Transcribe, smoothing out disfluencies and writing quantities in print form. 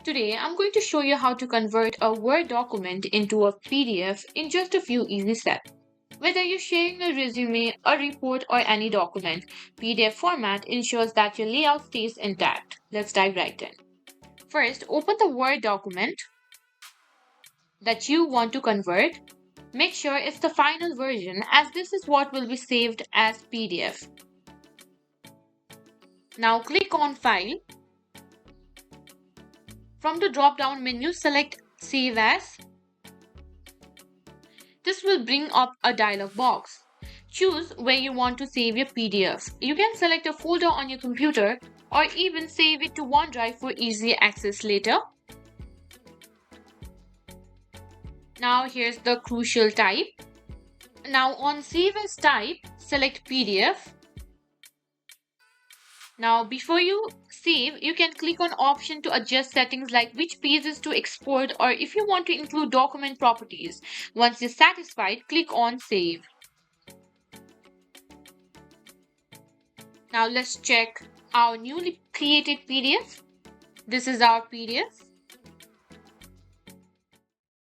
Today, I'm going to show you how to convert a Word document into a PDF in just a few easy steps. Whether you're sharing a resume, a report, or any document, PDF format ensures that your layout stays intact. Let's dive right in. First, open the Word document that you want to convert. Make sure it's the final version, as this is what will be saved as PDF. Now click on File. From the drop-down menu, select Save As. This will bring up a dialog box. Choose where you want to save your PDF. You can select a folder on your computer or even save it to OneDrive for easy access later. Now here's the crucial type. Now on Save As type, select PDF. Now before you save, you can click on option to adjust settings like which pages to export or if you want to include document properties. Once you're satisfied, click on Save. Now let's check our newly created PDF. This is our PDF.